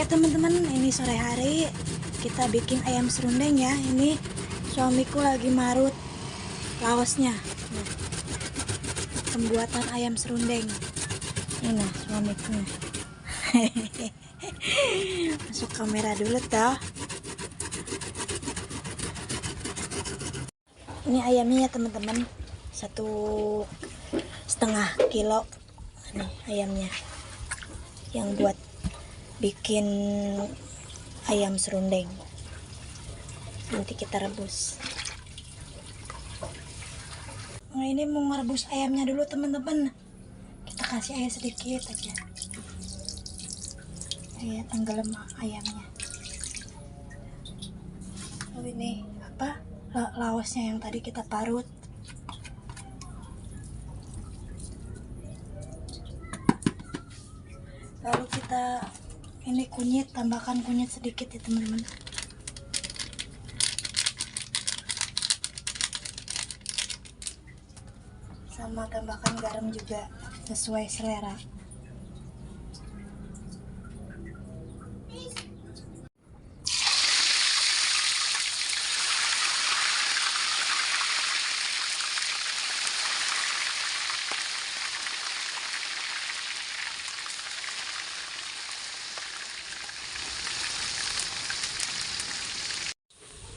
Oke teman-teman, ini sore hari kita bikin ayam serundeng ya. Ini suamiku lagi marut laosnya. Nah, pembuatan ayam serundeng. Ini nah suamiku. Masuk kamera dulu toh. Ini ayamnya ya teman-teman, 1,5 kilo. Nih ayamnya yang buat bikin ayam serundeng. Nanti kita rebus. Nah, ini mau ngerebus ayamnya dulu teman-teman. Kita kasih air sedikit aja. Air tenggelam ayamnya. Oh, ini apa? Laosnya yang tadi kita parut. Lalu kita ini kunyit, tambahkan kunyit sedikit ya teman-teman. Sama tambahkan garam juga sesuai selera.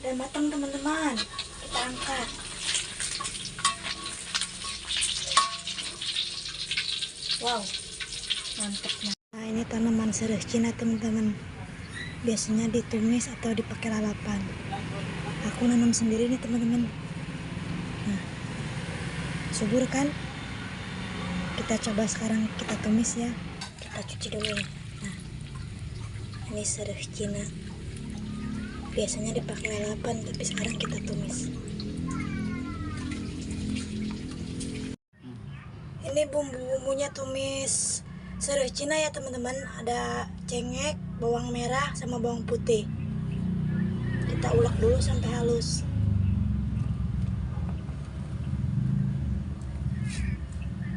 Udah matang teman-teman, kita angkat. Wow, mantap. Nah, ini tanaman seruh Cina teman-teman. Biasanya ditumis atau dipakai lalapan. Aku nanam sendiri nih teman-teman. Nah, subur kan? Kita coba sekarang kita tumis ya. Kita cuci dulu. Nah, ini seruh Cina. Biasanya dipakai lalapan, tapi sekarang kita tumis. Ini bumbu-bumbunya tumis seruh Cina ya teman-teman. Ada cengek, bawang merah, sama bawang putih. Kita ulek dulu sampai halus.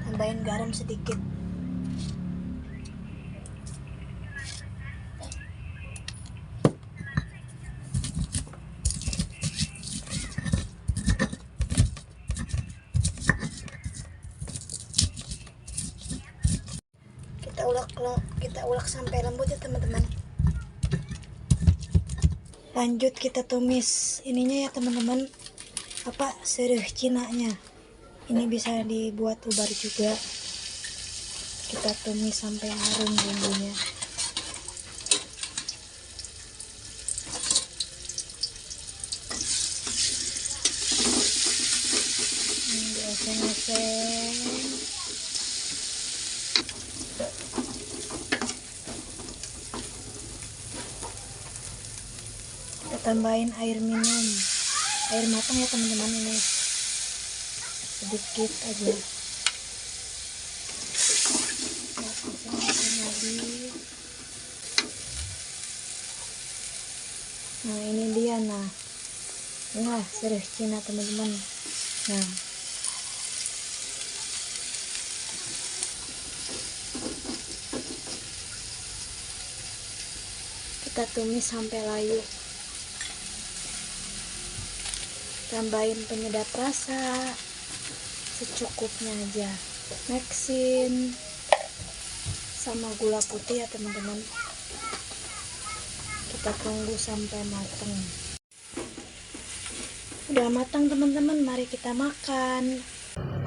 Tambahin garam sedikit. Kita ulek sampai lembut ya teman-teman. Lanjut kita tumis ininya ya teman-teman, apa seruh Cinanya. Ini bisa dibuat ubar juga. Kita tumis sampai harum bumbunya. Oseng-oseng. Kita tambahin air minum, air matang ya teman-teman, ini sedikit aja. Lagi. Nah ini dia, nah seruh Cina teman-teman. Nah kita tumis sampai layu. Tambahin penyedap rasa secukupnya aja, mixin sama gula putih ya teman-teman. Kita tunggu sampai matang. Udah matang teman-teman, mari kita makan.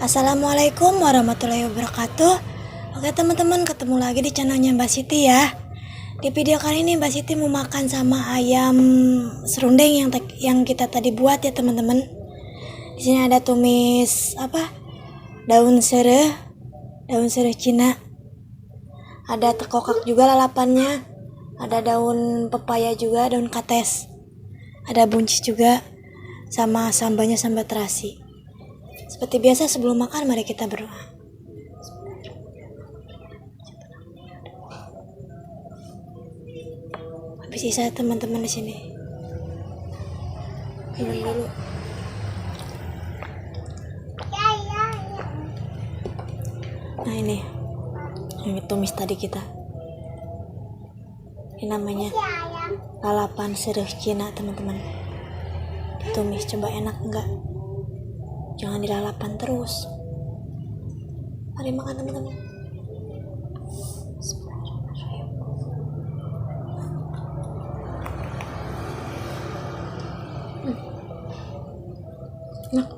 Assalamualaikum warahmatullahi wabarakatuh. Oke teman-teman, ketemu lagi di channelnya Mbak Siti ya. Di video kali ini Mbak Siti mau makan sama ayam serundeng yang kita tadi buat ya teman-teman. Di sini ada tumis apa? Daun seruh Cina. Ada tekokak juga lalapannya. Ada daun pepaya juga, daun kates. Ada buncis juga, sama sambalnya sambal terasi. Seperti biasa sebelum makan mari kita berdoa. Habis sisa teman-teman di sini. Minum dulu. Nah ini yang ditumis tadi kita. Ini namanya lalapan sirih Cina, teman-teman. Ditumis, coba enak enggak? Jangan dilalapan terus. Mari makan, teman-teman. Enak.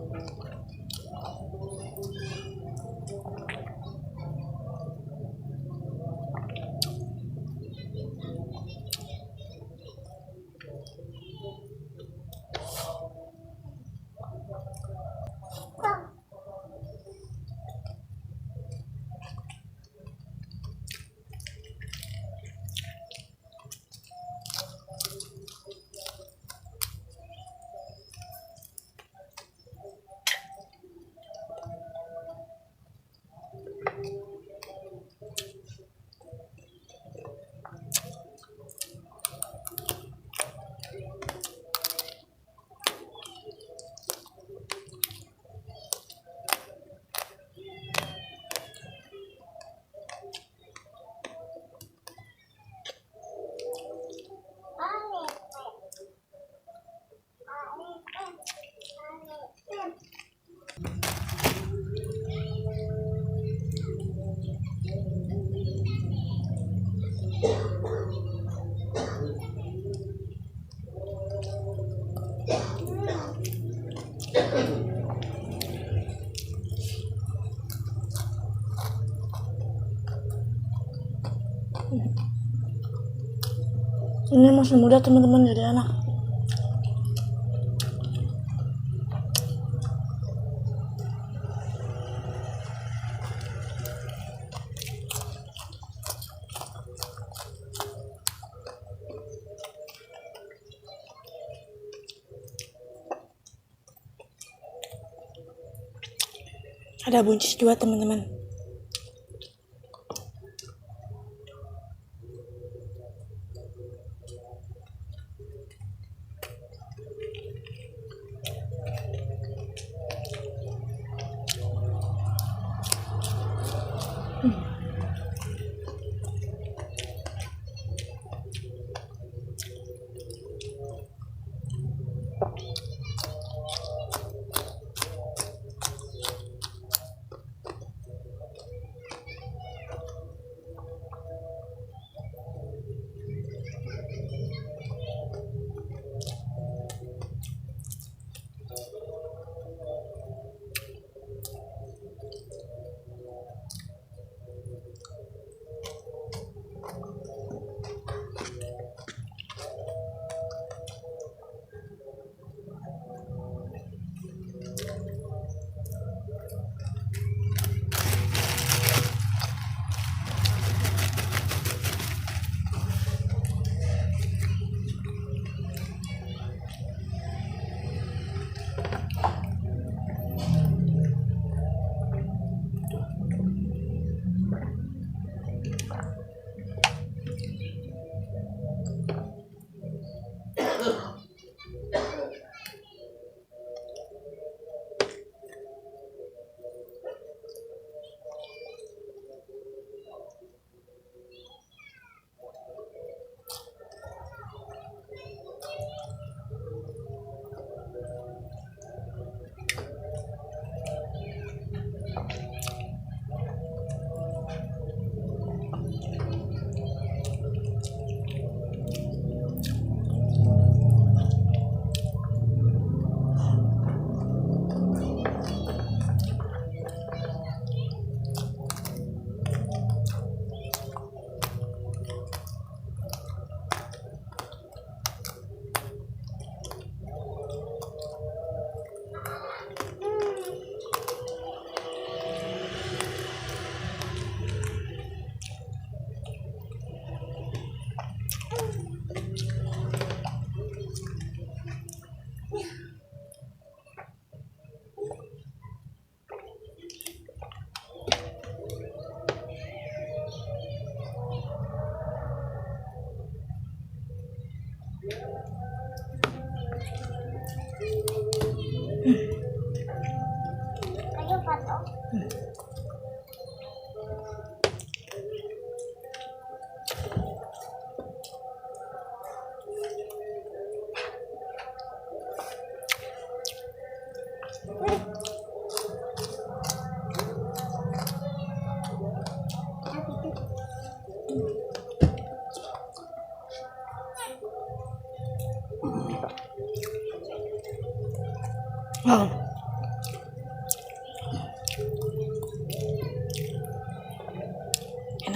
Ini masih muda, teman-teman, jadi enak. Ada buncis juga, teman-teman.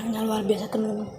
Enak luar biasa teman-teman.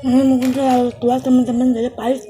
Mungkin terlalu tua teman-teman, jadi pahit.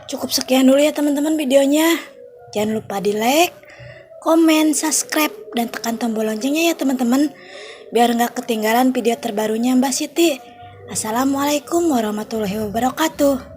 Cukup sekian dulu ya teman-teman videonya. Jangan lupa di like, komen, subscribe, dan tekan tombol loncengnya ya teman-teman, biar nggak ketinggalan video terbarunya Mbak Siti. Assalamualaikum warahmatullahi wabarakatuh.